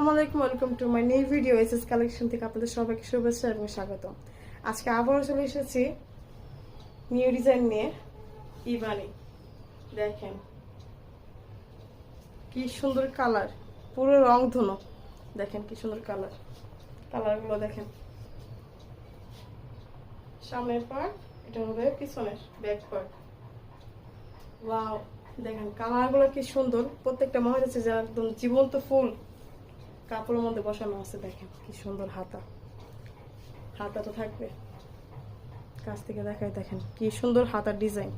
আসসালামু আলাইকুম, welcome to my new video SS collection থেকে আপনাদের সবাইকে শুভেচ্ছা এবং স্বাগত। আজকে আবারও চলে এসেছি নিউ ডিজাইন নিয়ে। ইভানি দেখেন কি সুন্দর কালার, পুরো রং ধনু। দেখেন কি সুন্দর কালারগুলো দেখেন। সামনের পার্ট এটা হবে পিছনের ব্যাক পার্ট। ওয়াও, দেখেন কালারগুলো কি সুন্দর, প্রত্যেকটা মনে হচ্ছে যে একদম জীবন্ত ফুল কাপড়ের মধ্যে বসানো আছে। দেখেন কি সুন্দর হাতা তো থাকবে, কাছ থেকে দেখাই। দেখেন কি সুন্দর হাতার ডিজাইন,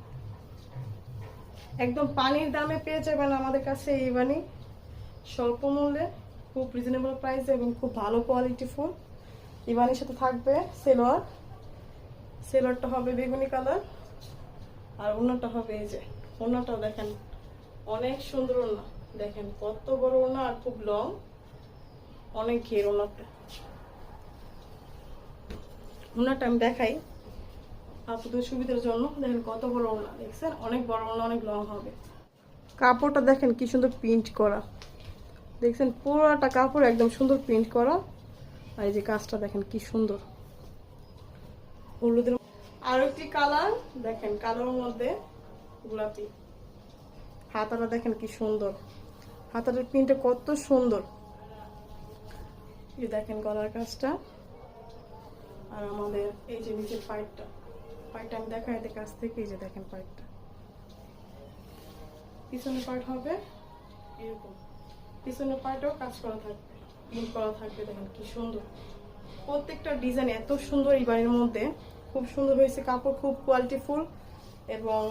একদম পানির দামে পেয়ে যাবেন আমাদের কাছে ইভানি, স্বল্প মূল্যে, খুব রিজনেবল প্রাইসে এবং খুব ভালো কোয়ালিটি ফুল। ইভানির সাথে থাকবে সেলোয়ারটা হবে বেগুনি কালার, আর ওড়নাটা হবে এই যে ওড়নাটাও দেখেন অনেক সুন্দর ওড়না। দেখেন কত বড় ওড়না আর খুব লং, অনেক ঘের ওড়নাটা আমি দেখাই আপনাদের সুবিধার জন্য। দেখেন কত বড় ওড়না, দেখছেন অনেক বড় ওড়না, অনেক লং হবে। কাপড়টা দেখেন কি সুন্দর প্রিন্ট করা, দেখছেন পুরোটা কাপড় একদম সুন্দর প্রিন্ট করা। আর এই যে কাজটা দেখেন কি সুন্দর, হলুদের। আর একটি কালার দেখেন, কালোর মধ্যে গোলাপি। হাতাটা দেখেন কি সুন্দর, হাতাটার প্রিন্টটা কত সুন্দর। এই দেখেন গলার কাজটা, আর আমাদের এই যে নিচের পাইপটা আমি দেখাই এতে কাছ থেকে। এই যে দেখেন পাইপটা, পিছনের পার্ট হবে এরকম, পিছনের পার্টেও কাজ করা থাকবে, প্রিন্ট করা থাকবে। দেখেন কি সুন্দর, প্রত্যেকটা ডিজাইন এত সুন্দর। এই বাড়ির মধ্যে খুব সুন্দর হয়েছে, কাপড় খুব কোয়ালিটিফুল। এবং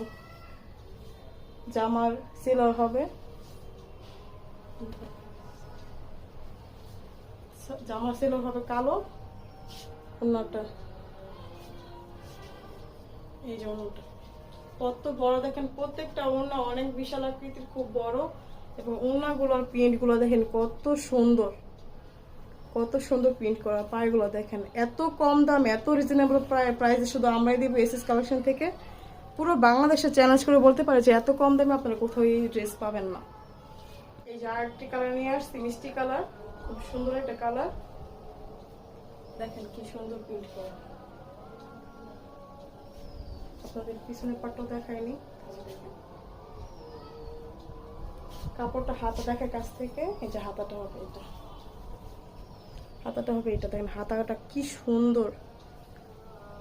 জামার সেলার হবে, কালো। ওড়নাটা এই যে ওড়নাটা কত বড় দেখেন, প্রত্যেকটা ওড়না অনেক বিশাল আকৃতির, খুব বড়। এবং ওড়নাগুলোর প্রিন্টগুলো দেখেন কত সুন্দর প্রিন্ট করা। পায়গুলো দেখেন এত কম দাম, এত রিজনেবল প্রাইসে শুধু আমরাই দিব এসএস কালেকশন থেকে। পুরো বাংলাদেশে চ্যালেঞ্জ করে বলতে পারে যে এত কম দামে আপনারা কোথাও এই ড্রেস পাবেন না। এই যে আরেকটি কালার নিয়ে আসছি, মিষ্টি কালার, খুব সুন্দর একটা কালার। দেখেন কি সুন্দর প্রিন্ট করা। আপনাদের পিছনের পাটটাও দেখায়নি। কাপড়টা হাতা দেখে কাছ থেকে। এই যে হাতাটা হবে এটা দেখেন, হাতাটা কি সুন্দর।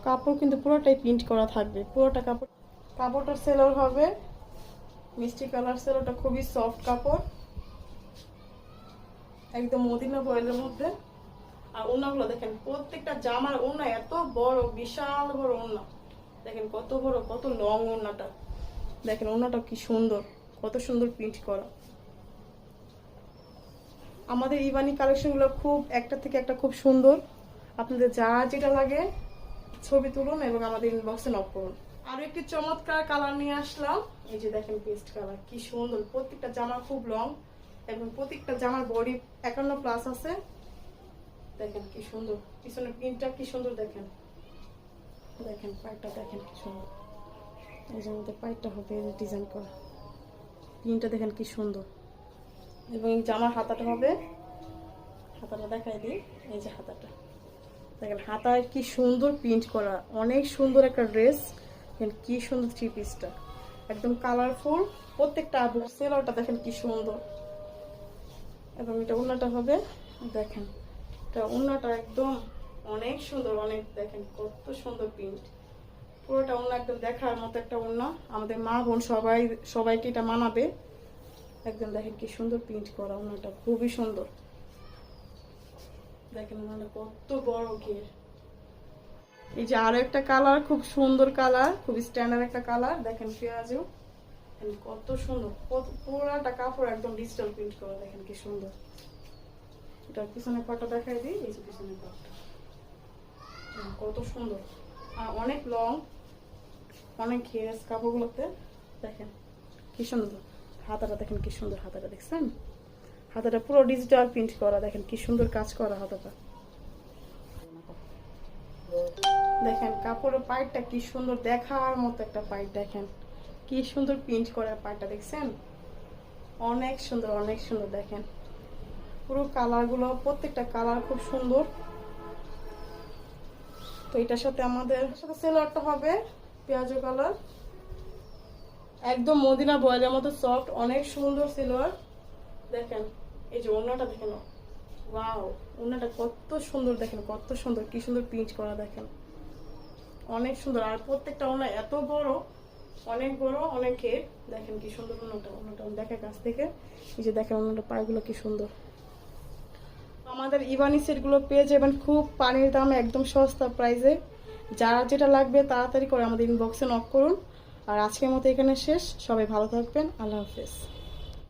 কাপড় কিন্তু পুরোটাই প্রিন্ট করা থাকবে, পুরোটা কাপড়টার সেলোর হবে মিষ্টি কালার। সেলোটা খুবই সফট কাপড়, একদম মদিনা বয়েলের মধ্যে। আর ওড়নাগুলো দেখেন, প্রত্যেকটা জামার ওড়না এত বড়, বিশাল বড় ওড়না। দেখেন কত বড়, কত লং ওড়নাটা। দেখেন ওড়নাটা কি সুন্দর, কত সুন্দর প্রিন্ট করা। আমাদের ইভানি কালেকশনগুলো খুব একটা থেকে একটা খুব সুন্দর। আপনাদের যা যেটা লাগে ছবি তুলুন এবং আমাদের ইনবক্সে নক করুন। আরো একটি চমৎকার কালার নিয়ে আসলাম। এই যে দেখেন পেস্ট কালার, কি সুন্দর। প্রত্যেকটা জামা খুব লং এবং প্রত্যেকটা জামার বডি 51+ আছে। দেখেন কি সুন্দর, পিছনের প্রিন্টটা কি সুন্দর। দেখেন পাইপটা দেখেন কি সুন্দর। এই যে আমাদের পাইপটা হবে ডিজাইন করা, প্রিন্টটা দেখেন কি সুন্দর। এবং জামার হাতাটা হবে, হাতাটা দেখাই দিই। এই যে হাতাটা দেখেন, হাতায় কি সুন্দর প্রিন্ট করা, অনেক সুন্দর একটা ড্রেস। দেখেন কি সুন্দর থ্রি পিসটা, একদম কালারফুল। প্রত্যেকটা সেলারটা দেখেন কি সুন্দর। এবং এটা ওড়নাটা হবে, দেখেন এটা ওড়নাটা একদম অনেক সুন্দর, অনেক। দেখেন কত সুন্দর প্রিন্ট, পুরোটা ওড়না একদম দেখার মতো একটা ওড়না। আমাদের মা বোন সবাইকে এটা মানাবে একদম। দেখেন কি সুন্দর প্রিন্ট করা, ওড়নাটা খুবই সুন্দর। দেখেন ওড়নাটা কত বড় ঘের। এই যে আরো একটা কালার, খুব সুন্দর কালার, খুব স্ট্যান্ডার্ড একটা কালার। দেখেন পেঁয়াজু, কত সুন্দর। পুরোটা কাপড় একদম ডিজিটাল প্রিন্ট করা। দেখেন কি সুন্দর। এটার পিছনের পাটটা দেখাই দিই। এই যে পিছনের পাটটা কত সুন্দর, আর অনেক লং, অনেক ঘের কাপড়গুলোতে। দেখেন কি সুন্দর হাতাটা, দেখেন কি সুন্দর হাতাটা। দেখছেন হাতাটা পুরো ডিজিটাল প্রিন্ট করা। দেখেন কি সুন্দর কাজ করা হাতাটা। দেখেন কাপড়ের পাইপটা কি সুন্দর, দেখার মতো একটা পাইপ। দেখেন কি সুন্দর প্রিন্ট করা পাইপটা, দেখছেন অনেক সুন্দর। দেখেন পুরো কালারগুলো, প্রত্যেকটা কালার খুব সুন্দর। তো এটার সাথে আমাদের সাথে সেলোয়ারটা হবে পেঁয়াজু কালার, একদম মদিনা বয়েলের মতো সফট, অনেক সুন্দর সেলোয়ার। দেখেন এই যে ওড়নাটা দেখেন, ওয়াও ওড়নাটা কত সুন্দর, দেখেন কত সুন্দর, কি সুন্দর প্রিন্ট করা, দেখেন অনেক সুন্দর। আর প্রত্যেকটা ওড়না এত বড়, অনেক বড়, অনেক ঘের, দেখেন কি সুন্দর ওড়নাটা। ওড়নাটা দেখে কাছ থেকে, এই যে দেখেন ওড়নাটা পায়গুলো কি সুন্দর। আমাদের ইবানি সেটগুলো পেয়ে যাবেন খুব পানির দামে, একদম সস্তা প্রাইসে। যারা যেটা লাগবে তাড়াতাড়ি করে আমাদের ইনবক্সে নক করুন। আর আজকের মতো এখানে শেষ, সবাই ভালো থাকবেন, আল্লাহ হাফেজ।